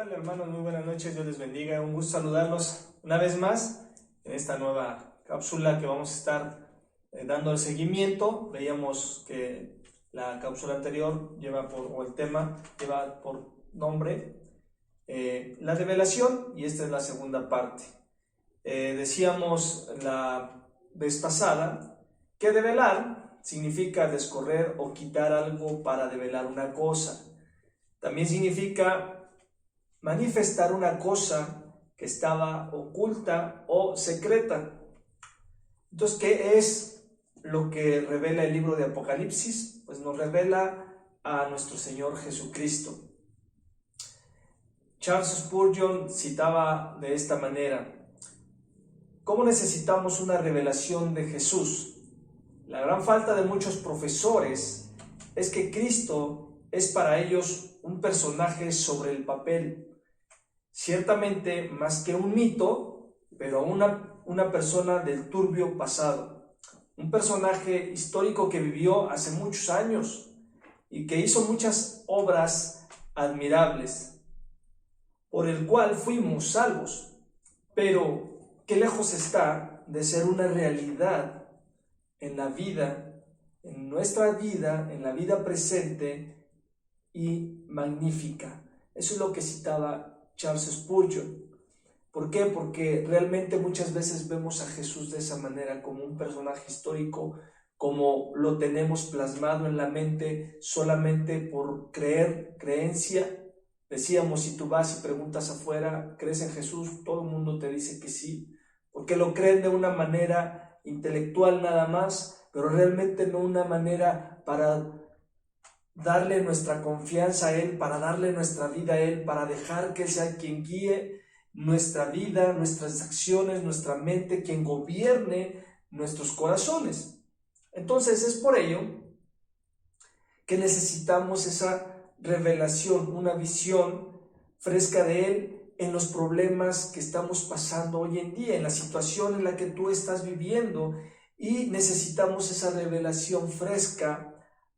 tal, hermanos? Muy buenas noches, Dios les bendiga. Un gusto saludarlos una vez más en esta nueva cápsula que vamos a estar dando el seguimiento. Veíamos que la cápsula anterior el tema lleva por nombre la revelación, y esta es la segunda parte. Decíamos la vez pasada que develar significa descorrer o quitar algo para develar una cosa. También significa manifestar una cosa que estaba oculta o secreta. Entonces, ¿qué es lo que revela el libro de Apocalipsis? Pues nos revela a nuestro Señor Jesucristo. Charles Spurgeon citaba de esta manera: ¿cómo necesitamos una revelación de Jesús? La gran falta de muchos profesores es que Cristo es para ellos un personaje sobre el papel. Ciertamente más que un mito, pero una persona del turbio pasado. Un personaje histórico que vivió hace muchos años y que hizo muchas obras admirables, por el cual fuimos salvos. Pero qué lejos está de ser una realidad en la vida, en nuestra vida, en la vida presente y magnífica. Eso es lo que citaba Charles Spurgeon. ¿Por qué? Porque realmente muchas veces vemos a Jesús de esa manera, como un personaje histórico, como lo tenemos plasmado en la mente solamente por creencia. Decíamos, si tú vas y preguntas afuera, ¿crees en Jesús? Todo el mundo te dice que sí, porque lo creen de una manera intelectual nada más, pero realmente no una manera para darle nuestra confianza a Él, para darle nuestra vida a Él, para dejar que Él sea quien guíe nuestra vida, nuestras acciones, nuestra mente, quien gobierne nuestros corazones. Entonces es por ello que necesitamos esa revelación, una visión fresca de Él en los problemas que estamos pasando hoy en día, en la situación en la que tú estás viviendo, y necesitamos esa revelación fresca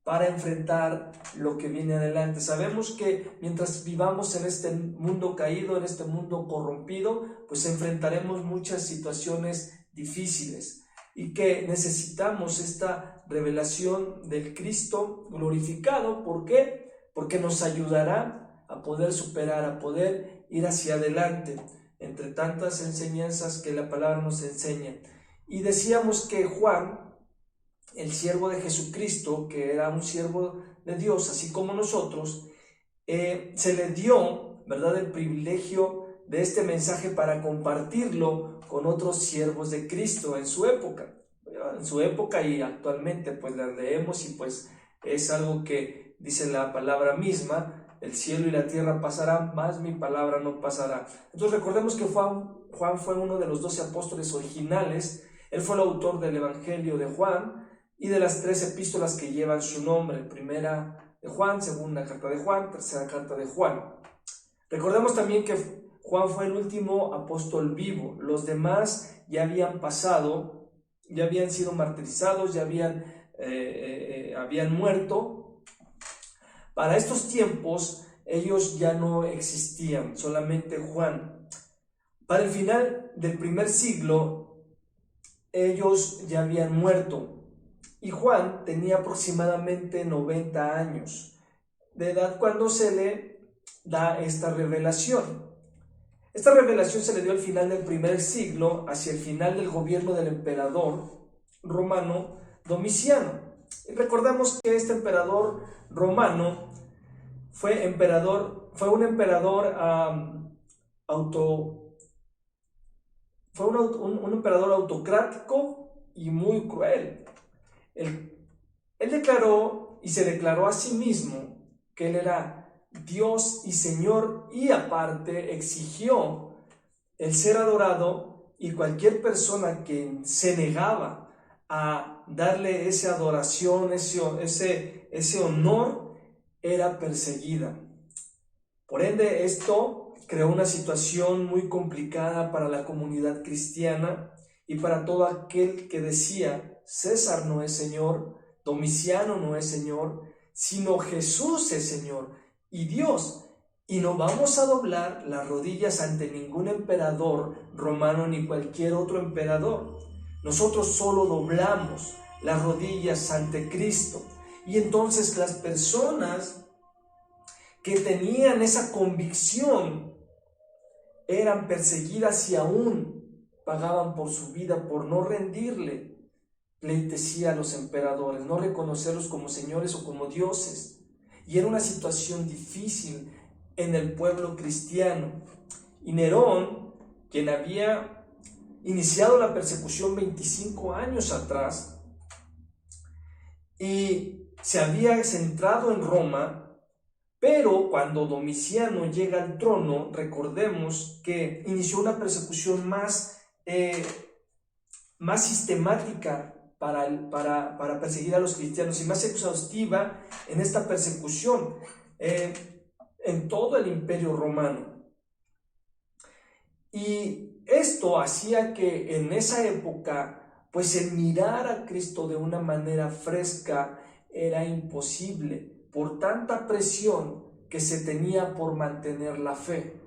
para enfrentar lo que viene adelante. Sabemos que mientras vivamos en este mundo caído, en este mundo corrompido, pues enfrentaremos muchas situaciones difíciles, y que necesitamos esta revelación del Cristo glorificado. ¿Por qué? Porque nos ayudará a poder superar, a poder ir hacia adelante, entre tantas enseñanzas que la palabra nos enseña. Y decíamos que Juan, el siervo de Jesucristo, que era un siervo de Dios, así como nosotros, se le dio, ¿verdad?, el privilegio de este mensaje para compartirlo con otros siervos de Cristo en su época y actualmente, pues las leemos y pues es algo que dice la palabra misma: el cielo y la tierra pasarán, mas mi palabra no pasará. Entonces recordemos que Juan fue uno de los 12 apóstoles originales. Él fue el autor del Evangelio de Juan y de las 3 epístolas que llevan su nombre: primera de Juan, segunda carta de Juan, tercera carta de Juan. Recordemos también que Juan fue el último apóstol vivo. Los demás ya habían pasado, ya habían sido martirizados, ya habían muerto. Para estos tiempos ellos ya no existían, solamente Juan. Para el final del primer siglo ellos ya habían muerto. Y Juan tenía aproximadamente 90 años de edad cuando se le da esta revelación. Esta revelación se le dio al final del primer siglo, hacia el final del gobierno del emperador romano Domiciano. Y recordamos que este emperador romano fue un emperador autocrático y muy cruel. Él declaró y se declaró a sí mismo que él era Dios y Señor, y aparte exigió el ser adorado, y cualquier persona que se negaba a darle esa adoración, ese honor, era perseguida. Por ende, esto creó una situación muy complicada para la comunidad cristiana y para todo aquel que decía: César no es Señor, Domiciano no es Señor, sino Jesús es Señor y Dios. Y no vamos a doblar las rodillas ante ningún emperador romano ni cualquier otro emperador. Nosotros solo doblamos las rodillas ante Cristo. Y entonces las personas que tenían esa convicción eran perseguidas y aún pagaban por su vida por no rendirle pleitesía a los emperadores, no reconocerlos como señores o como dioses. Y era una situación difícil en el pueblo cristiano. Y Nerón, quien había iniciado la persecución 25 años atrás y se había centrado en Roma, pero cuando Domiciano llega al trono, recordemos que inició una persecución más sistemática para perseguir a los cristianos y más exhaustiva en esta persecución en todo el imperio romano. Y esto hacía que en esa época, pues el mirar a Cristo de una manera fresca era imposible por tanta presión que se tenía por mantener la fe.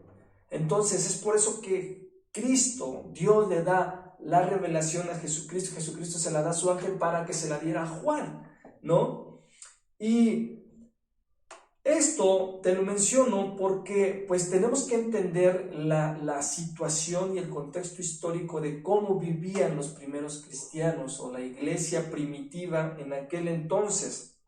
Entonces es por eso que Cristo, Dios le da la revelación a Jesucristo, Jesucristo se la da a su ángel para que se la diera a Juan, ¿no? Y esto te lo menciono porque pues tenemos que entender la situación y el contexto histórico de cómo vivían los primeros cristianos o la iglesia primitiva en aquel entonces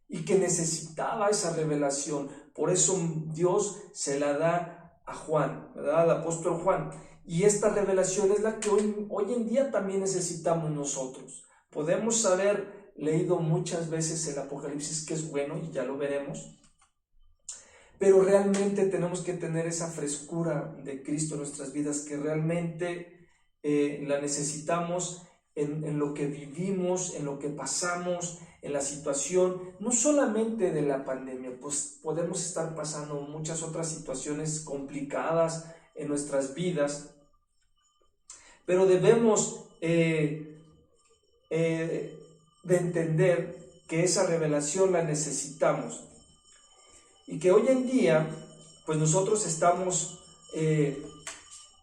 y que necesitaba esa revelación. Por eso Dios se la da a Juan, ¿verdad? Al apóstol Juan. Y esta revelación es la que hoy en día también necesitamos nosotros. Podemos haber leído muchas veces el Apocalipsis, que es bueno y ya lo veremos, pero realmente tenemos que tener esa frescura de Cristo en nuestras vidas, que realmente la necesitamos en lo que vivimos, en lo que pasamos, en la situación, no solamente de la pandemia, pues podemos estar pasando muchas otras situaciones complicadas en nuestras vidas, pero debemos de entender que esa revelación la necesitamos. Y que hoy en día, pues nosotros estamos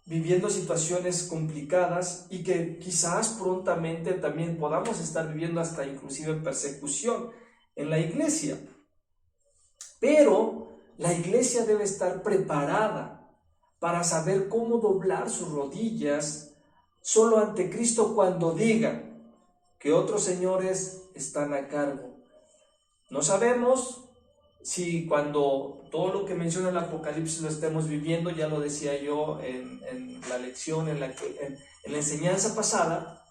viviendo situaciones complicadas y que quizás prontamente también podamos estar viviendo hasta inclusive persecución en la iglesia. Pero la iglesia debe estar preparada para saber cómo doblar sus rodillas solo ante Cristo cuando diga que otros señores están a cargo. No sabemos si cuando todo lo que menciona el Apocalipsis lo estemos viviendo, ya lo decía yo en la lección, en la enseñanza pasada,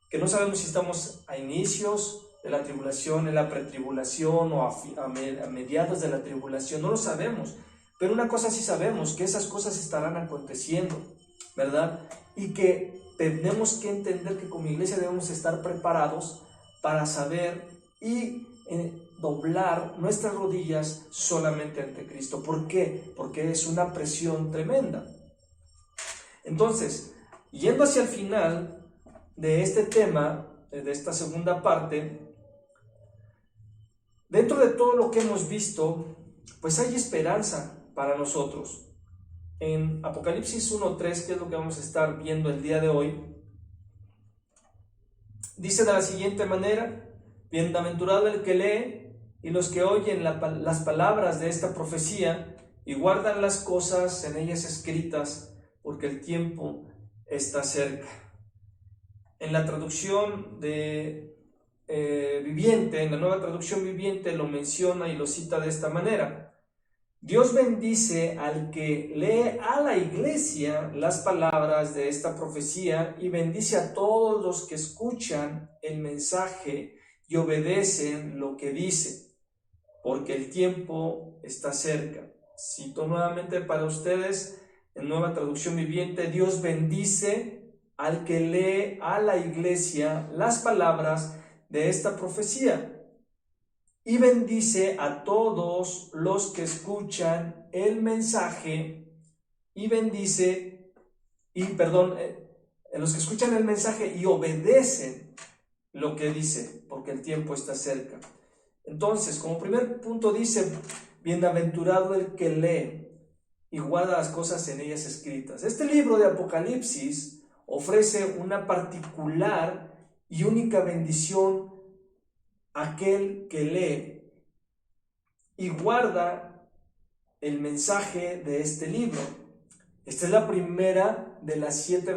que no sabemos si estamos a inicios de la tribulación, en la pretribulación o a mediados de la tribulación, no lo sabemos, pero una cosa sí sabemos, que esas cosas estarán aconteciendo, ¿verdad? Y que tenemos que entender que como iglesia debemos estar preparados para saber y doblar nuestras rodillas solamente ante Cristo. ¿Por qué? Porque es una presión tremenda. Entonces, yendo hacia el final de este tema, de esta segunda parte, dentro de todo lo que hemos visto, pues hay esperanza para nosotros. En Apocalipsis 1:3, que es lo que vamos a estar viendo el día de hoy, dice de la siguiente manera: bienaventurado el que lee y los que oyen las palabras de esta profecía y guardan las cosas en ellas escritas, porque el tiempo está cerca. En la traducción de viviente, en la nueva traducción viviente, lo menciona y lo cita de esta manera: Dios bendice al que lee a la iglesia las palabras de esta profecía y bendice a todos los que escuchan el mensaje y obedecen lo que dice, porque el tiempo está cerca. Cito nuevamente para ustedes en nueva traducción viviente: Dios bendice al que lee a la iglesia las palabras de esta profecía y bendice a todos los que escuchan el mensaje los que escuchan el mensaje y obedecen lo que dice, porque el tiempo está cerca. Entonces, como primer punto dice: bienaventurado el que lee. y guarda las cosas en ellas escritas. Este libro de Apocalipsis ofrece una particular y única bendición a aquel que lee y guarda el mensaje de este libro. Esta es la primera de las 7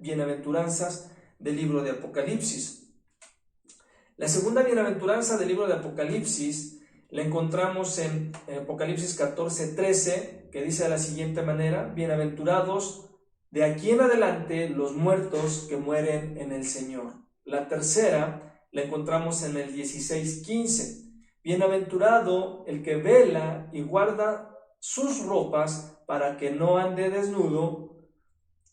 bienaventuranzas del libro de Apocalipsis. La segunda bienaventuranza del libro de Apocalipsis la encontramos en Apocalipsis 14:13, que dice de la siguiente manera: bienaventurados de aquí en adelante los muertos que mueren en el Señor. La tercera la encontramos en el 16:15. Bienaventurado el que vela y guarda sus ropas para que no ande desnudo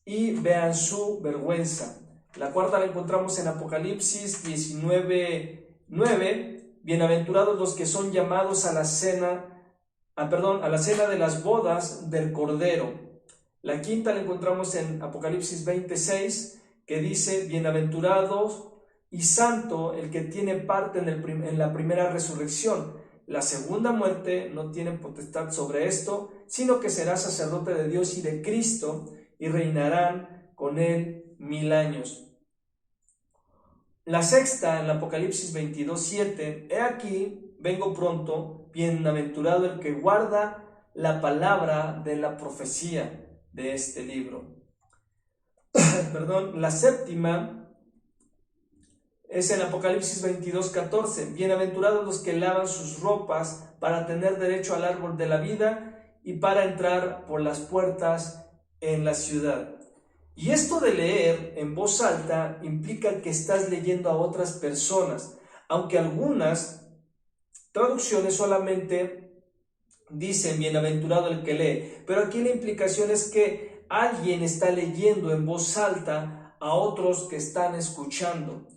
y vean su vergüenza. La cuarta la encontramos en Apocalipsis 19:9. Bienaventurados los que son llamados a la cena de las bodas del Cordero. La quinta la encontramos en Apocalipsis 20:6, que dice: bienaventurados y santo el que tiene parte en la primera resurrección. La segunda muerte no tiene potestad sobre esto, sino que será sacerdote de Dios y de Cristo, y reinarán con él 1000 años. La sexta, en Apocalipsis 22:7, he aquí, vengo pronto, bienaventurado el que guarda la palabra de la profecía de este libro. La séptima es en Apocalipsis 22:14, bienaventurados los que lavan sus ropas para tener derecho al árbol de la vida y para entrar por las puertas en la ciudad. Y esto de leer en voz alta implica que estás leyendo a otras personas, aunque algunas traducciones solamente dicen bienaventurado el que lee, pero aquí la implicación es que alguien está leyendo en voz alta a otros que están escuchando.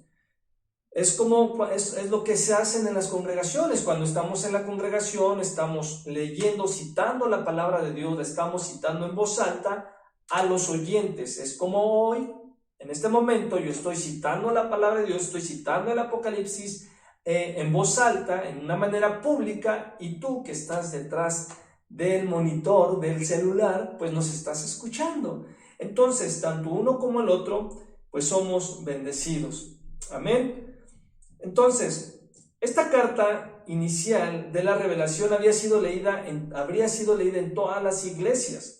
Es lo que se hace en las congregaciones. Cuando estamos en la congregación, estamos leyendo, citando la palabra de Dios, la estamos citando en voz alta a los oyentes. Es como hoy, en este momento, yo estoy citando la palabra de Dios, estoy citando el Apocalipsis en voz alta, en una manera pública, y tú que estás detrás del monitor, del celular, pues nos estás escuchando. Entonces, tanto uno como el otro, pues somos bendecidos. Amén. Entonces, esta carta inicial de la revelación habría sido leída en todas las iglesias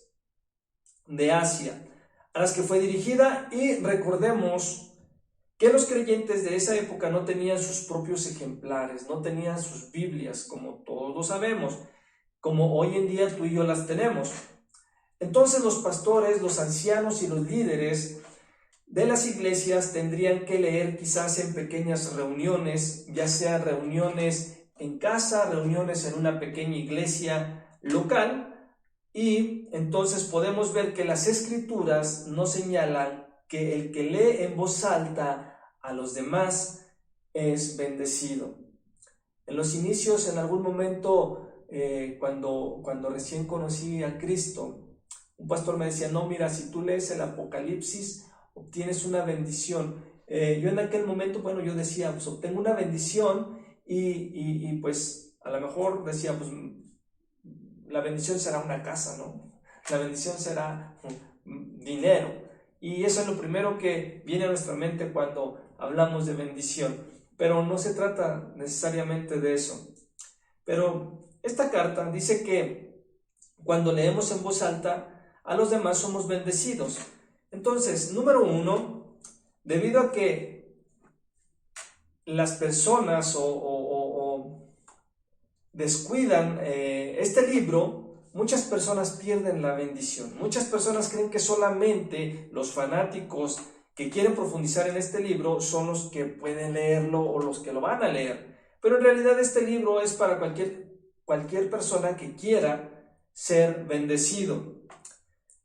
de Asia a las que fue dirigida, y recordemos que los creyentes de esa época no tenían sus propios ejemplares, no tenían sus Biblias, como todos lo sabemos, como hoy en día tú y yo las tenemos. Entonces los pastores, los ancianos y los líderes de las iglesias tendrían que leer quizás en pequeñas reuniones, ya sea reuniones en casa, reuniones en una pequeña iglesia local, y entonces podemos ver que las escrituras nos señalan que el que lee en voz alta a los demás es bendecido. En los inicios, en algún momento, cuando recién conocí a Cristo, un pastor me decía: no, mira, si tú lees el Apocalipsis, obtienes una bendición. Yo en aquel momento, yo decía, pues obtengo una bendición, y pues a lo mejor decía, pues la bendición será una casa, ¿no? La bendición será dinero. Y eso es lo primero que viene a nuestra mente cuando hablamos de bendición. Pero no se trata necesariamente de eso. Pero esta carta dice que cuando leemos en voz alta, a los demás somos bendecidos. Entonces, número 1, debido a que las personas descuidan este libro, muchas personas pierden la bendición. Muchas personas creen que solamente los fanáticos que quieren profundizar en este libro son los que pueden leerlo o los que lo van a leer. Pero en realidad este libro es para cualquier persona que quiera ser bendecido.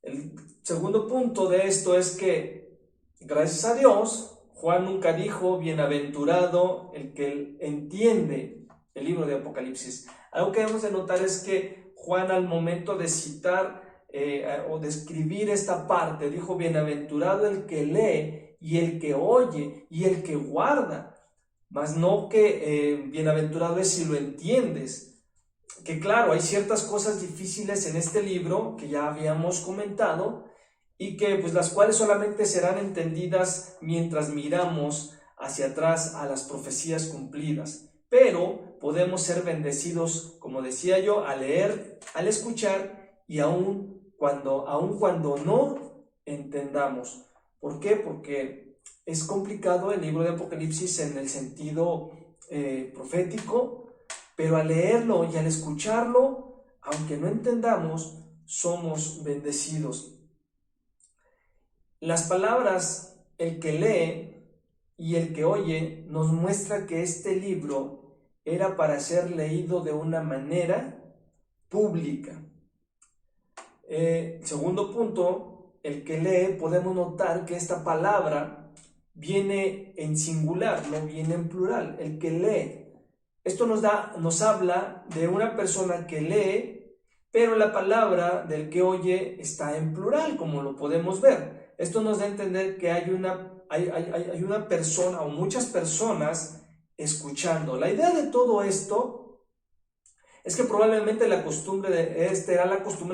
El segundo punto de esto es que, gracias a Dios, Juan nunca dijo bienaventurado el que entiende el libro de Apocalipsis. Algo que debemos de notar es que Juan, al momento de citar o de escribir esta parte, dijo bienaventurado el que lee y el que oye y el que guarda, mas no que bienaventurado es si lo entiendes. que claro, hay ciertas cosas difíciles en este libro que ya habíamos comentado y que pues las cuales solamente serán entendidas mientras miramos hacia atrás a las profecías cumplidas. Pero podemos ser bendecidos, como decía yo, al leer, al escuchar y aun cuando no entendamos. ¿Por qué? Porque es complicado el libro de Apocalipsis en el sentido profético, pero al leerlo y al escucharlo, aunque no entendamos, somos bendecidos. Las palabras, el que lee y el que oye, nos muestra que este libro era para ser leído de una manera pública. Segundo punto, el que lee, podemos notar que esta palabra viene en singular, no viene en plural. El que lee. Esto nos habla de una persona que lee, pero la palabra del que oye está en plural, como lo podemos ver. Esto nos da a entender que hay una persona o muchas personas escuchando. La idea de todo esto es que probablemente era la costumbre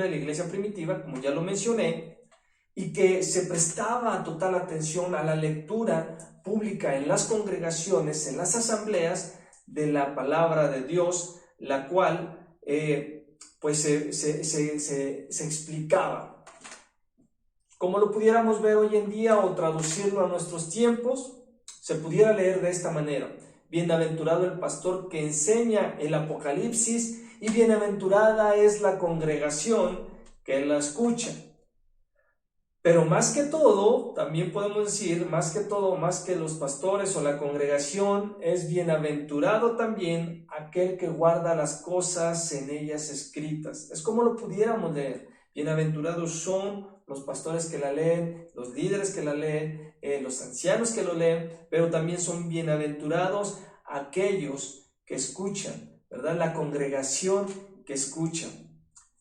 de la iglesia primitiva, como ya lo mencioné, y que se prestaba total atención a la lectura pública en las congregaciones, en las asambleas, de la palabra de Dios, la cual pues se explicaba. Como lo pudiéramos ver hoy en día o traducirlo a nuestros tiempos, se pudiera leer de esta manera: bienaventurado el pastor que enseña el Apocalipsis y bienaventurada es la congregación que la escucha. Pero más que todo, también podemos decir, más que los pastores o la congregación, es bienaventurado también aquel que guarda las cosas en ellas escritas. Es como lo pudiéramos leer. Bienaventurados son los pastores que la leen, los líderes que la leen, los ancianos que lo leen, pero también son bienaventurados aquellos que escuchan, ¿verdad? La congregación que escucha.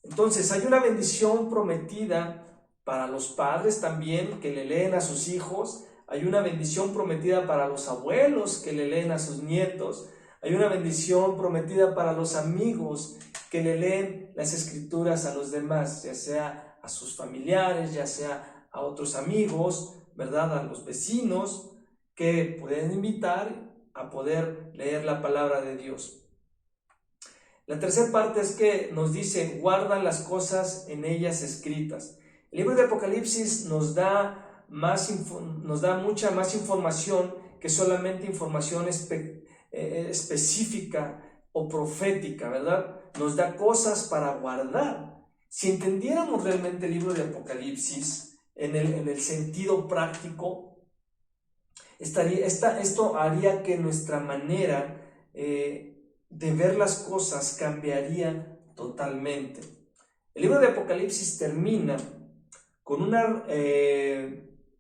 Entonces, hay una bendición prometida para los padres también que le leen a sus hijos. Hay una bendición prometida para los abuelos que le leen a sus nietos. Hay una bendición prometida para los amigos que le leen las escrituras a los demás, ya sea a sus familiares, ya sea a otros amigos, ¿verdad? A los vecinos que pueden invitar a poder leer la palabra de Dios. La tercera parte es que nos dice: guardan las cosas en ellas escritas. El libro de Apocalipsis nos da mucha más información que solamente información específica o profética, ¿verdad? Nos da cosas para guardar. Si entendiéramos realmente el libro de Apocalipsis en el sentido práctico, esto haría que nuestra manera de ver las cosas cambiaría totalmente. El libro de Apocalipsis termina con una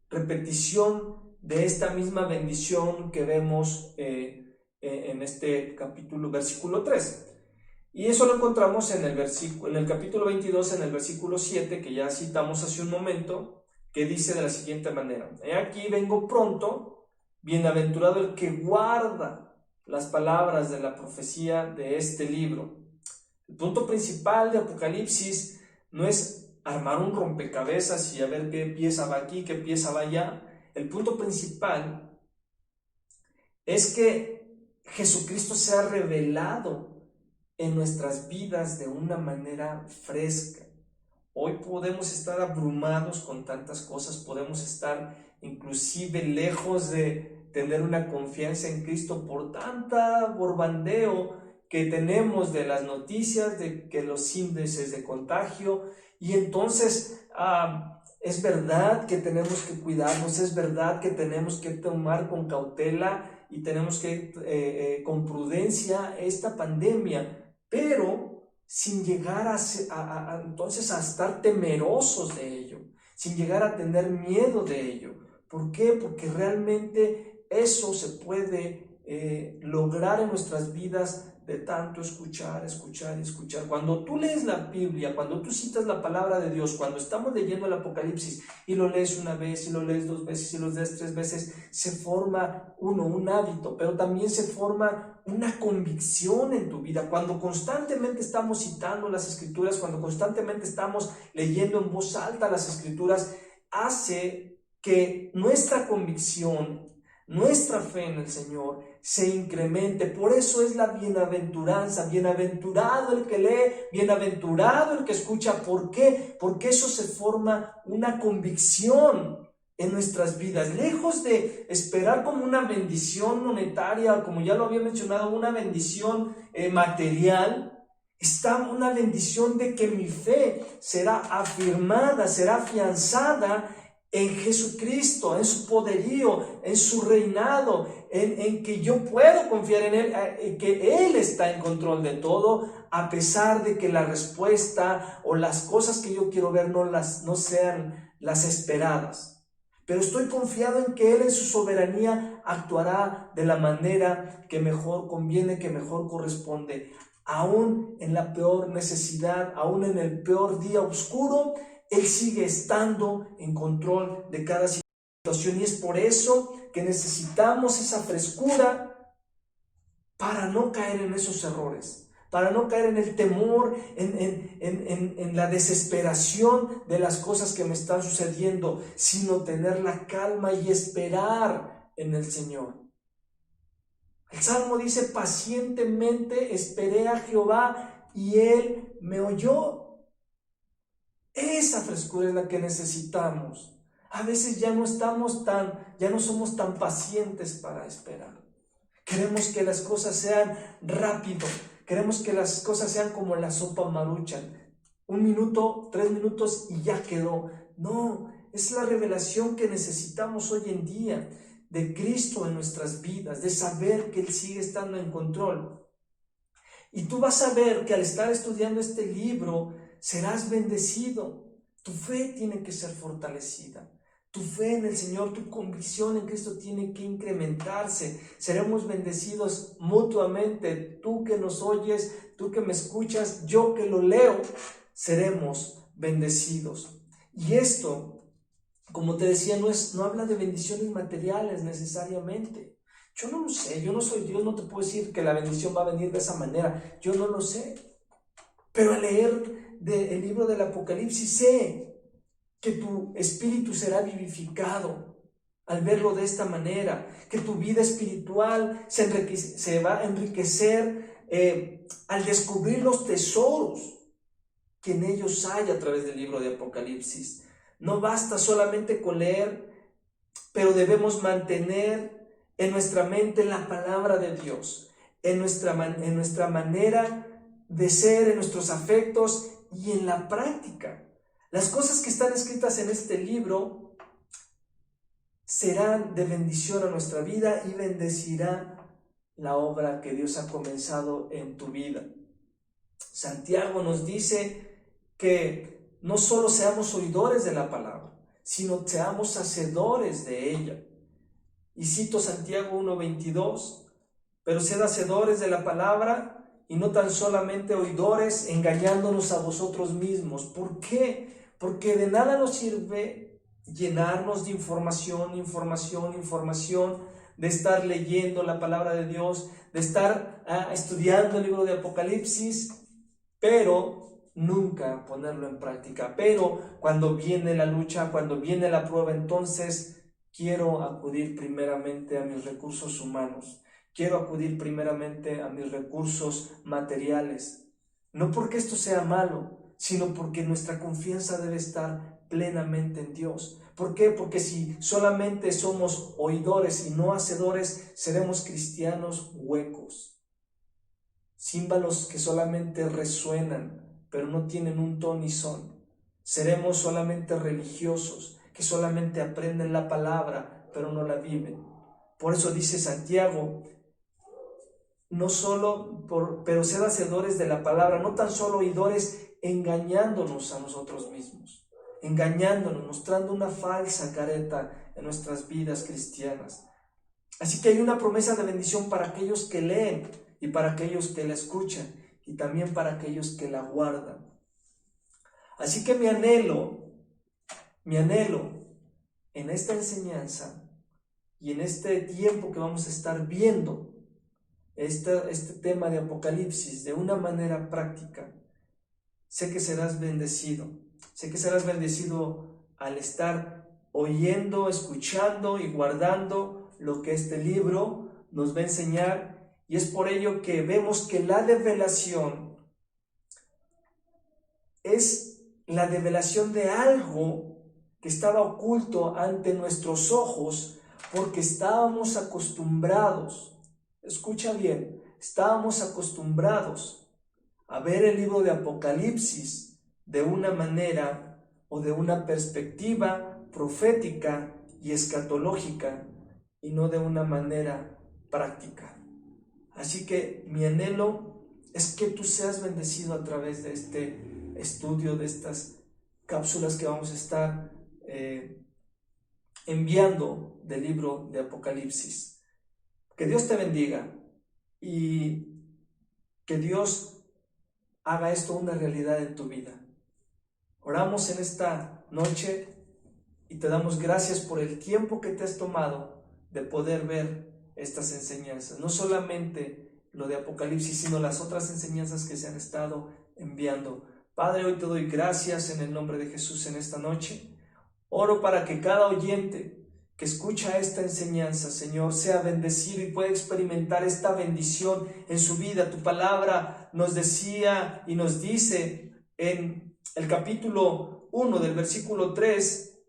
repetición de esta misma bendición que vemos en este capítulo, versículo 3. Y eso lo encontramos en el capítulo 22, en el versículo 7, que ya citamos hace un momento, que dice de la siguiente manera: he aquí vengo pronto, bienaventurado el que guarda las palabras de la profecía de este libro. El punto principal de Apocalipsis no es armar un rompecabezas y a ver qué pieza va aquí, qué pieza va allá. El punto principal es que Jesucristo se ha revelado en nuestras vidas de una manera fresca. Hoy podemos estar abrumados con tantas cosas, podemos estar inclusive lejos de tener una confianza en Cristo por tanta borbandeo que tenemos de las noticias, de que los índices de contagio. Y entonces es verdad que tenemos que cuidarnos, es verdad que tenemos que tomar con cautela y tenemos que con prudencia esta pandemia, pero sin llegar entonces a estar temerosos de ello, sin llegar a tener miedo de ello. ¿Por qué? Porque realmente eso se puede lograr en nuestras vidas de tanto escuchar, escuchar y escuchar. Cuando tú lees la Biblia, cuando tú citas la palabra de Dios, cuando estamos leyendo el Apocalipsis y lo lees una vez y lo lees dos veces y lo lees tres veces, se forma un hábito, pero también se forma una convicción en tu vida. Cuando constantemente estamos citando las Escrituras, cuando constantemente estamos leyendo en voz alta las Escrituras, hace que nuestra convicción, nuestra fe en el Señor se incremente. Por eso es la bienaventuranza. Bienaventurado el que lee, bienaventurado el que escucha. ¿Por qué? Porque eso se forma una convicción en nuestras vidas. Lejos de esperar como una bendición monetaria, como ya lo había mencionado, una bendición material, está una bendición de que mi fe será afirmada, será afianzada en Jesucristo, en su poderío, en su reinado, en que yo puedo confiar en Él, en que Él está en control de todo, a pesar de que la respuesta o las cosas que yo quiero ver no sean las esperadas. Pero estoy confiado en que Él en su soberanía actuará de la manera que mejor conviene, que mejor corresponde. Aún en la peor necesidad, aún en el peor día oscuro, Él sigue estando en control de cada situación, y es por eso que necesitamos esa frescura para no caer en esos errores, para no caer en el temor, en la desesperación de las cosas que me están sucediendo, sino tener la calma y esperar en el Señor. El Salmo dice: pacientemente esperé a Jehová y Él me oyó. Esa frescura es la que necesitamos. A veces ya no somos tan pacientes para esperar. Queremos que las cosas sean rápido. Queremos que las cosas sean como la sopa Maruchan. 1 minuto, 3 minutos y ya quedó. No, es la revelación que necesitamos hoy en día de Cristo en nuestras vidas, de saber que Él sigue estando en control. Y tú vas a ver que al estar estudiando este libro serás bendecido. Tu fe tiene que ser fortalecida. Tu fe en el Señor, tu convicción en Cristo tiene que incrementarse. Seremos bendecidos mutuamente. Tú que nos oyes, tú que me escuchas, yo que lo leo, seremos bendecidos. Y esto, como te decía, no habla de bendiciones materiales necesariamente. Yo no lo sé, yo no soy Dios, no te puedo decir que la bendición va a venir de esa manera. Yo no lo sé. Pero al leer el libro del Apocalipsis sé que tu espíritu será vivificado al verlo de esta manera, que tu vida espiritual se va a enriquecer al descubrir los tesoros que en ellos hay a través del libro de Apocalipsis. No basta solamente con leer, pero debemos mantener en nuestra mente la palabra de Dios, en nuestra manera de ser, en nuestros afectos y en la práctica. Las cosas que están escritas en este libro serán de bendición a nuestra vida y bendecirá la obra que Dios ha comenzado en tu vida. Santiago nos dice que no solo seamos oidores de la palabra, sino seamos hacedores de ella. Y cito Santiago 1:22, pero sed hacedores de la palabra y no tan solamente oidores, engañándonos a vosotros mismos. ¿Por qué? Porque de nada nos sirve llenarnos de información, de estar leyendo la palabra de Dios, de estar estudiando el libro de Apocalipsis, pero nunca ponerlo en práctica. Pero cuando viene la lucha, cuando viene la prueba, entonces quiero acudir primeramente a mis recursos humanos. Quiero acudir primeramente a mis recursos materiales. No porque esto sea malo, sino porque nuestra confianza debe estar plenamente en Dios. ¿Por qué? Porque si solamente somos oidores y no hacedores, seremos cristianos huecos. Címbalos que solamente resuenan, pero no tienen un ton ni son. Seremos solamente religiosos, que solamente aprenden la palabra, pero no la viven. Por eso dice Santiago, pero sed hacedores de la palabra, no tan solo oidores, engañándonos a nosotros mismos, engañándonos, mostrando una falsa careta en nuestras vidas cristianas. Así que hay una promesa de bendición para aquellos que leen y para aquellos que la escuchan y también para aquellos que la guardan. Así que mi anhelo en esta enseñanza y en este tiempo que vamos a estar viendo este tema de Apocalipsis de una manera práctica, sé que serás bendecido. Sé que serás bendecido al estar oyendo, escuchando y guardando lo que este libro nos va a enseñar. Y es por ello que vemos que la revelación es la revelación de algo que estaba oculto ante nuestros ojos, porque estábamos acostumbrados, escucha bien, estábamos acostumbrados a ver el libro de Apocalipsis de una manera o de una perspectiva profética y escatológica y no de una manera práctica. Así que mi anhelo es que tú seas bendecido a través de este estudio, de estas cápsulas que vamos a estar enviando del libro de Apocalipsis. Que Dios te bendiga y que Dios haga esto una realidad en tu vida. Oramos en esta noche y te damos gracias por el tiempo que te has tomado de poder ver estas enseñanzas. No solamente lo de Apocalipsis, sino las otras enseñanzas que se han estado enviando. Padre, hoy te doy gracias en el nombre de Jesús en esta noche. Oro para que cada oyente que escucha esta enseñanza, Señor, sea bendecido y pueda experimentar esta bendición en su vida. Tu palabra nos decía y nos dice en el capítulo 1 del versículo 3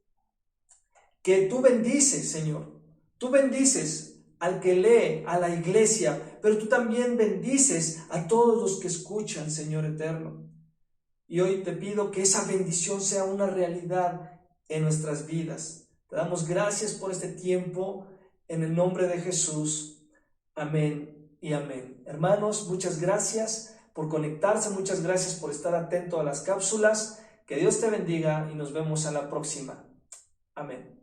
que tú bendices, Señor. Tú bendices al que lee, a la iglesia, pero tú también bendices a todos los que escuchan, Señor eterno. Y hoy te pido que esa bendición sea una realidad en nuestras vidas. Te damos gracias por este tiempo en el nombre de Jesús. Amén y amén. Hermanos, muchas gracias por conectarse, muchas gracias por estar atento a las cápsulas. Que Dios te bendiga y nos vemos a la próxima. Amén.